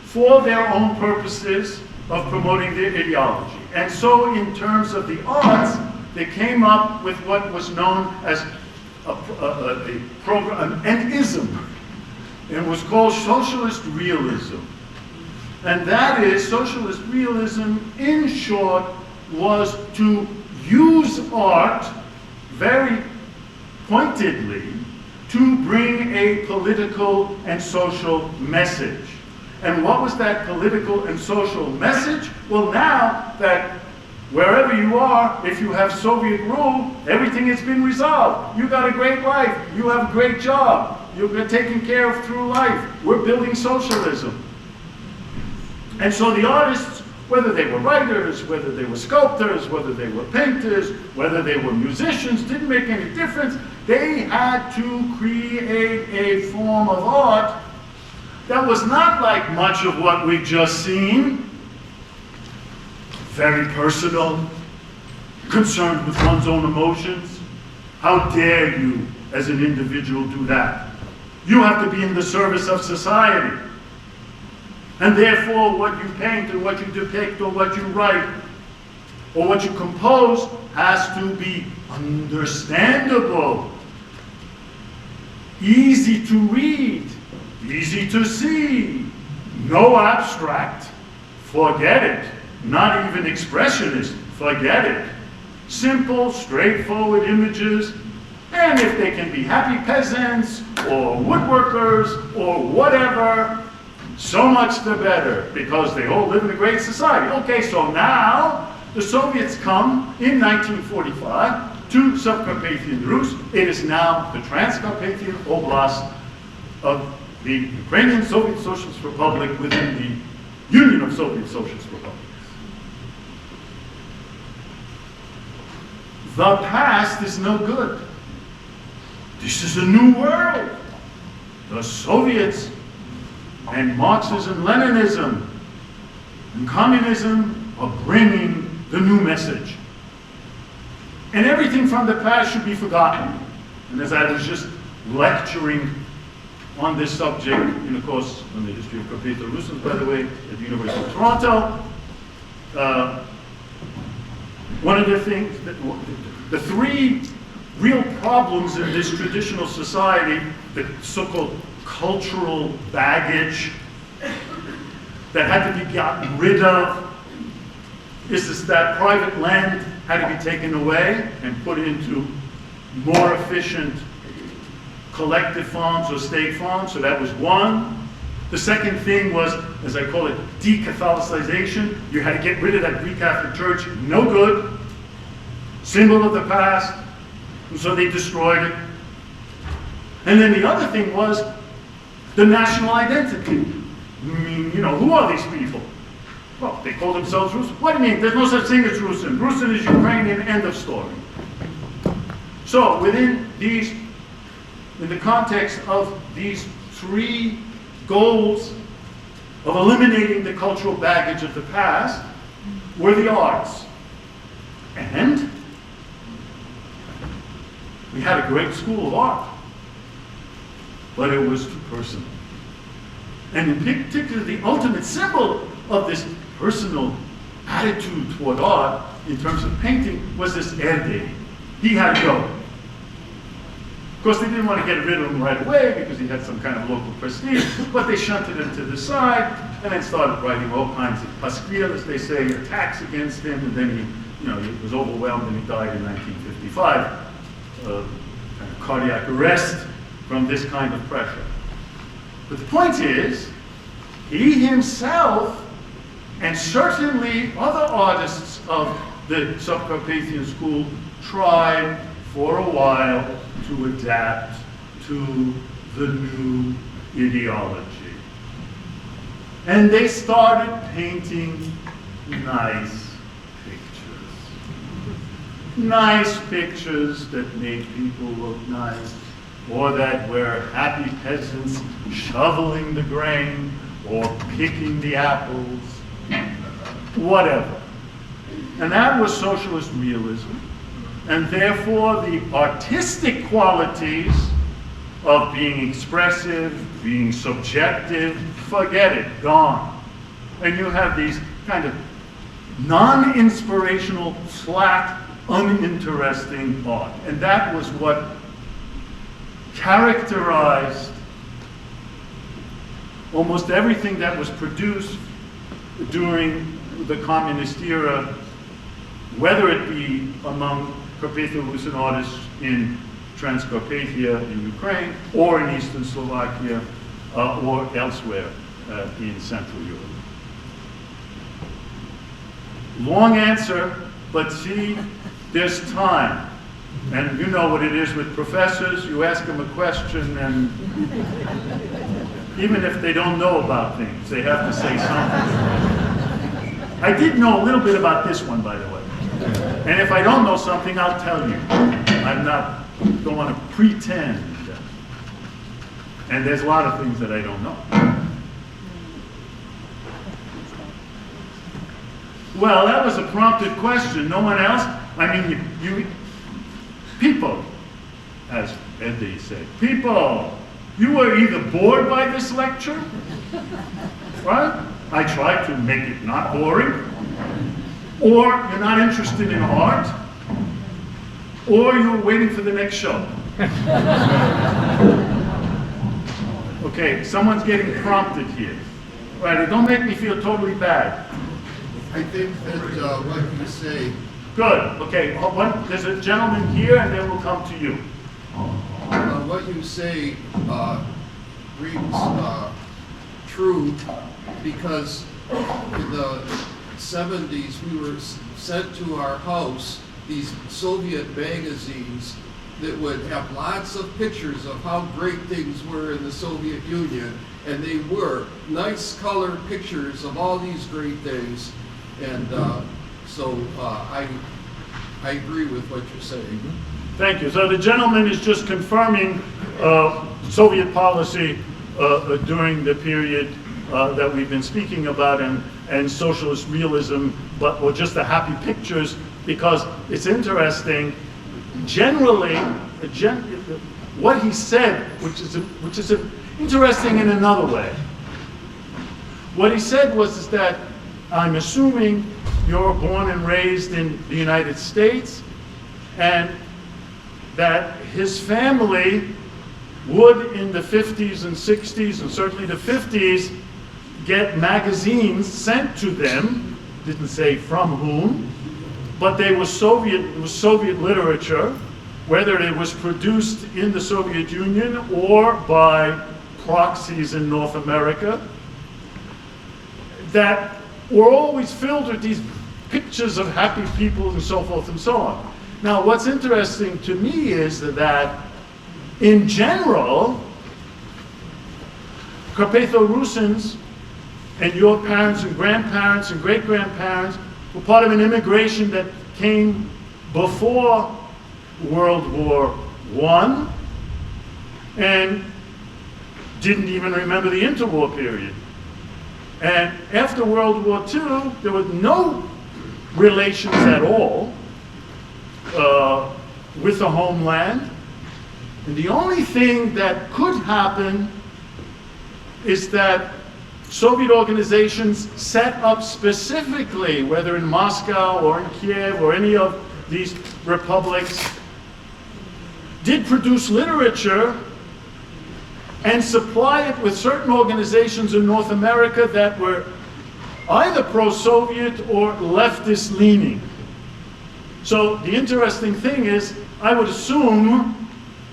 for their own purposes of promoting their ideology. And so in terms of the arts, they came up with what was known as a program, an ism, and was called socialist realism. And that is, socialist realism, in short, was to use art very pointedly to bring a political and social message. And what was that political and social message? Well, now that wherever you are, if you have Soviet rule, everything has been resolved. You got a great life. You have a great job. You're taken care of through life. We're building socialism. And so the artists, whether they were writers, whether they were sculptors, whether they were painters, whether they were musicians, didn't make any difference. They had to create a form of art that was not like much of what we've just seen. Very personal, concerned with one's own emotions. How dare you, as an individual, do that? You have to be in the service of society. And therefore, what you paint or what you depict or what you write or what you compose has to be understandable, easy to read, easy to see, no abstract, forget it, not even expressionist, forget it. Simple, straightforward images, and if they can be happy peasants or woodworkers or whatever, so much the better, because they all live in a great society. Okay, so now the Soviets come in 1945 to Subcarpathian Rus. It is now the Transcarpathian Oblast of the Ukrainian Soviet Socialist Republic within the Union of Soviet Socialist Republics. The past is no good. This is a new world. The Soviets and Marxism, Leninism, and communism are bringing the new message. And everything from the past should be forgotten. And as I was just lecturing on this subject in a course on the history of Carpathian Russians, by the way, at the University of Toronto, one of the things, the three real problems in this traditional society, the so-called cultural baggage that had to be gotten rid of, is that private land had to be taken away and put into more efficient collective farms or state farms. So that was one. The second thing was, as I call it, de-Catholicization. You had to get rid of that Greek Catholic Church, no good, symbol of the past, and so they destroyed it. And then the other thing was the national identity. I mean, you know, who are these people? Well, they call themselves Rus. What do you mean? There's no such thing as Rusin. Rusin is Ukrainian, end of story. So within these, in the context of these three goals of eliminating the cultural baggage of the past, were the arts. And we had a great school of art, but it was too personal. And in particular, the ultimate symbol of this personal attitude toward art, in terms of painting, was this Erde. He had to go. Of course, they didn't want to get rid of him right away because he had some kind of local prestige, but they shunted him to the side and then started writing all kinds of pasquille, as they say, attacks against him, and then he was overwhelmed and he died in 1955. Kind of cardiac arrest from this kind of pressure. But the point is, he himself, and certainly other artists of the Subcarpathian school, tried for a while to adapt to the new ideology. And they started painting nice pictures. nice pictures that made people look nice, or that were happy peasants shoveling the grain or picking the apples, whatever. And that was socialist realism. And therefore, the artistic qualities of being expressive, being subjective, forget it, gone. And you have these kind of non-inspirational, flat, uninteresting art. And that was what characterized almost everything that was produced during the communist era, whether it be among Carpatho-Russian artists in Transcarpathia in Ukraine, or in Eastern Slovakia, or elsewhere in Central Europe. Long answer, but see, there's time. And you know what it is with professors. You ask them a question, and even if they don't know about things, they have to say something. I did know a little bit about this one, by the way. And if I don't know something, I'll tell you. Don't want to pretend. And there's a lot of things that I don't know. Well, that was a prompted question. No one else? I mean, you people, as Eddie said, people, you were either bored by this lecture, right? I tried to make it not boring, or you're not interested in art, or you're waiting for the next show. Okay, someone's getting prompted here. Right, don't make me feel totally bad. I think that what you say, Good, okay, there's a gentleman here and then we'll come to you. what you say rings true, because in the 70s we were sent to our house these Soviet magazines that would have lots of pictures of how great things were in the Soviet Union, and they were nice colored pictures of all these great things, and so I agree with what you're saying. Thank you. So the gentleman is just confirming Soviet policy during the period that we've been speaking about, and socialist realism, or just the happy pictures, because it's interesting. Generally, what he said, which is interesting in another way. What he said was that, I'm assuming you're born and raised in the United States, and that his family would, in the 50s and 60s, and certainly the 50s, get magazines sent to them, didn't say from whom, but it was Soviet literature, whether it was produced in the Soviet Union or by proxies in North America, that were always filled with these pictures of happy people and so forth and so on. Now, what's interesting to me is that in general, Carpatho-Russians and your parents and grandparents and great-grandparents were part of an immigration that came before World War I and didn't even remember the interwar period. And after World War II, there was no relations at all with the homeland. And the only thing that could happen is that Soviet organizations set up specifically, whether in Moscow or in Kiev or any of these republics, did produce literature and supply it with certain organizations in North America that were either pro-Soviet or leftist leaning. So the interesting thing is, I would assume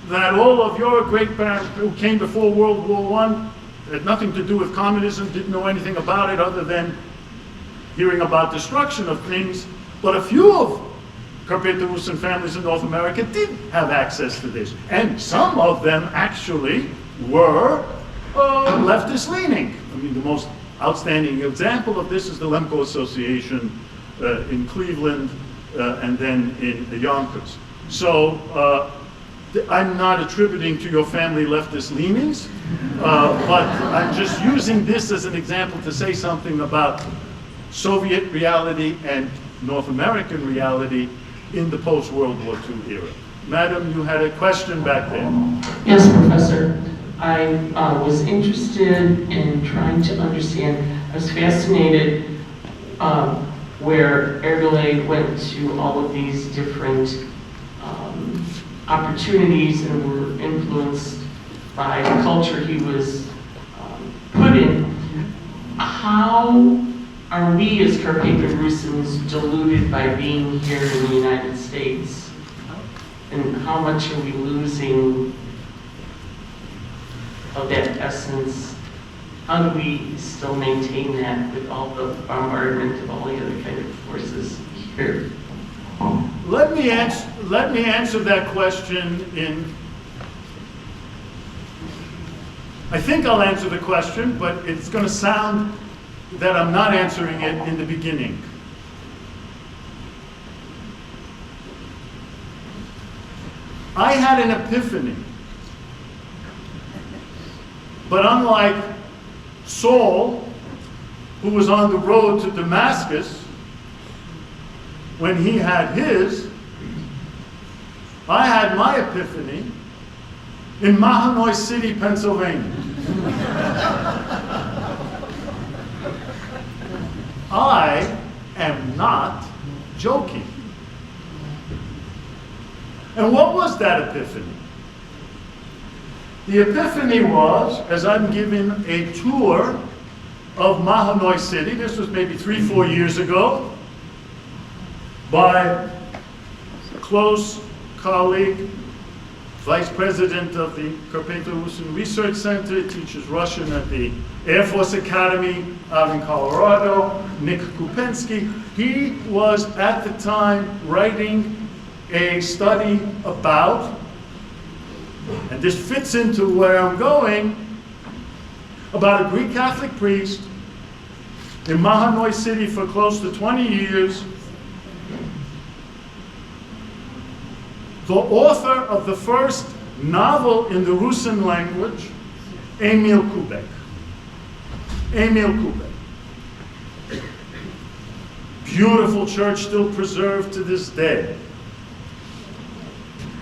that all of your great-parents who came before World War I had nothing to do with communism, didn't know anything about it other than hearing about destruction of things. But a few of Carpatho-Russian families in North America did have access to this. And some of them actually were leftist leaning. I mean, the most outstanding example of this is the Lemko Association in Cleveland, and then in Yonkers. So I'm not attributing to your family leftist leanings, but I'm just using this as an example to say something about Soviet reality and North American reality in the post-World War II era. Madam, you had a question back there. Yes, Professor. I was interested in trying to understand, I was fascinated where Erdelay went to all of these different opportunities and were influenced by the culture he was put in. How are we as Carpathian Rusins deluded by being here in the United States? And how much are we losing of that essence? How do we still maintain that with all the bombardment of all the other kind of forces here? Let me answer that question in, I think I'll answer the question, but it's going to sound that I'm not answering it in the beginning. I had an epiphany, but unlike Saul, who was on the road to Damascus, when he had his, I had my epiphany in Mahanoy City, Pennsylvania. I am not joking. And what was that epiphany? The epiphany was, as I'm giving a tour of Mahanoy City, this was maybe 3-4 years ago, by a close colleague, vice president of the Carpatho-Rusin Research Center, teaches Russian at the Air Force Academy out in Colorado, Nick Kupensky. He was at the time writing a study about, and this fits into where I'm going, about a Greek Catholic priest in Mahanoy City for close to 20 years, the author of the first novel in the Rusin language, Emil Kubek. Emil Kubek. Beautiful church still preserved to this day.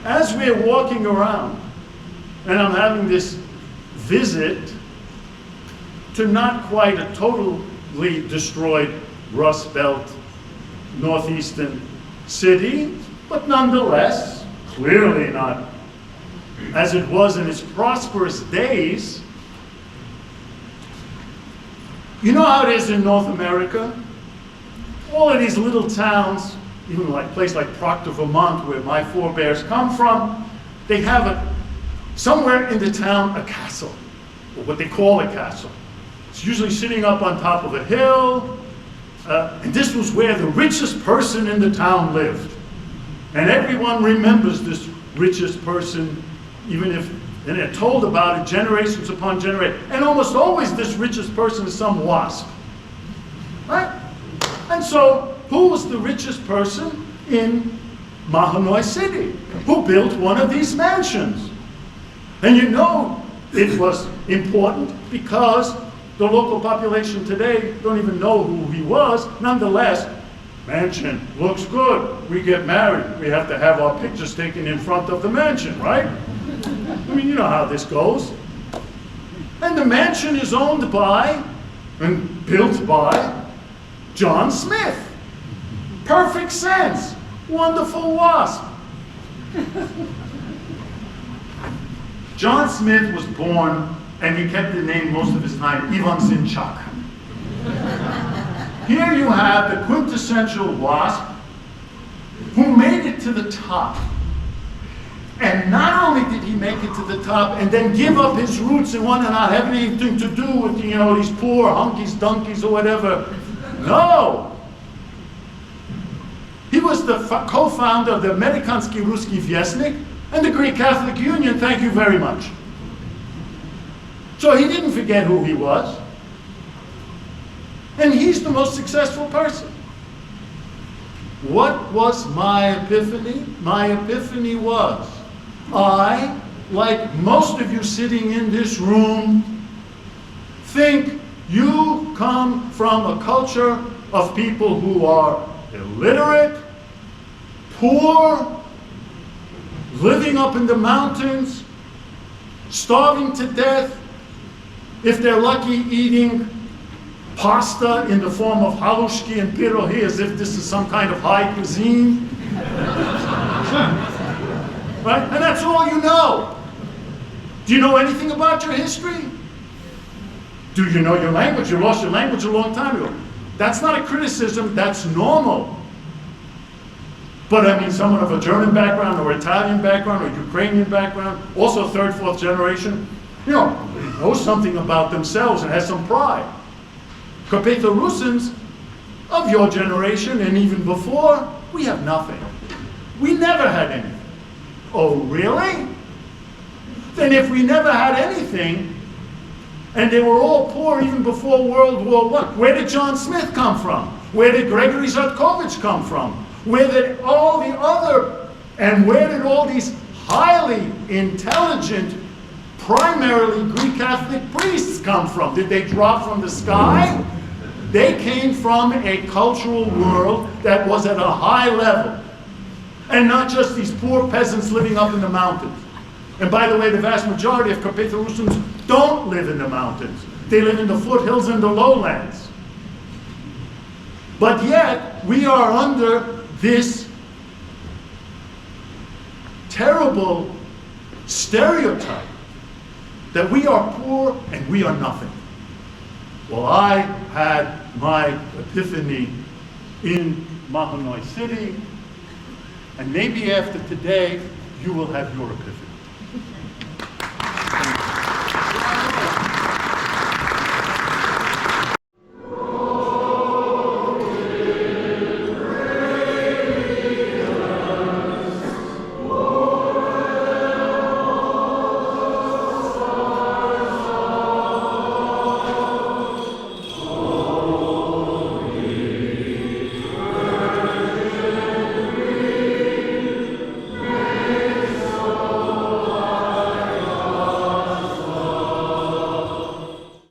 As we're walking around, and I'm having this visit to not quite a totally destroyed Rust Belt northeastern city, but nonetheless, clearly not as it was in its prosperous days. You know how it is in North America? All of these little towns, even like a place like Proctor, Vermont, where my forebears come from, they have somewhere in the town a castle, or what they call a castle. It's usually sitting up on top of a hill, and this was where the richest person in the town lived. And everyone remembers this richest person, even if, and they're told about it generations upon generations. And almost always this richest person is some WASP, right? And so, who was the richest person in Mahanoy City? Who built one of these mansions? And you know it was important because the local population today don't even know who he was. Nonetheless, mansion looks good. We get married. We have to have our pictures taken in front of the mansion, right? I mean, you know how this goes. And the mansion is owned by and built by John Smith. Perfect sense. Wonderful WASP. John Smith was born, and he kept the name most of his time, Ivan Sinchak. Here you have the quintessential WASP who made it to the top. And not only did he make it to the top and then give up his roots and want to not have anything to do with, you know, these poor hunkies, donkeys, or whatever. No! He was the co-founder of the Amerikansky Ruski Viesnik and the Greek Catholic Union, thank you very much. So he didn't forget who he was. And he's the most successful person. What was my epiphany? My epiphany was, I, like most of you sitting in this room, think you come from a culture of people who are illiterate, poor, living up in the mountains, starving to death, if they're lucky eating pasta in the form of halushki and pirohi as if this is some kind of high cuisine. Right? And that's all you know. Do you know anything about your history? Do you know your language? You lost your language a long time ago. That's not a criticism, that's normal. But I mean, someone of a German background or Italian background or Ukrainian background, also third, fourth generation, knows something about themselves and has some pride. Carpatho-Russins of your generation and even before, we have nothing. We never had anything. Oh, really? Then if we never had anything, and they were all poor even before World War I, where did John Smith come from? Where did Gregory Zotkovich come from? Where did all these highly intelligent, primarily Greek Catholic priests come from? Did they drop from the sky? They came from a cultural world that was at a high level. And not just these poor peasants living up in the mountains. And by the way, the vast majority of Carpatho-Russins don't live in the mountains. They live in the foothills and the lowlands. But yet, we are under this terrible stereotype that we are poor and we are nothing. Well, I had my epiphany in Mahanoy City, and maybe after today, you will have your epiphany.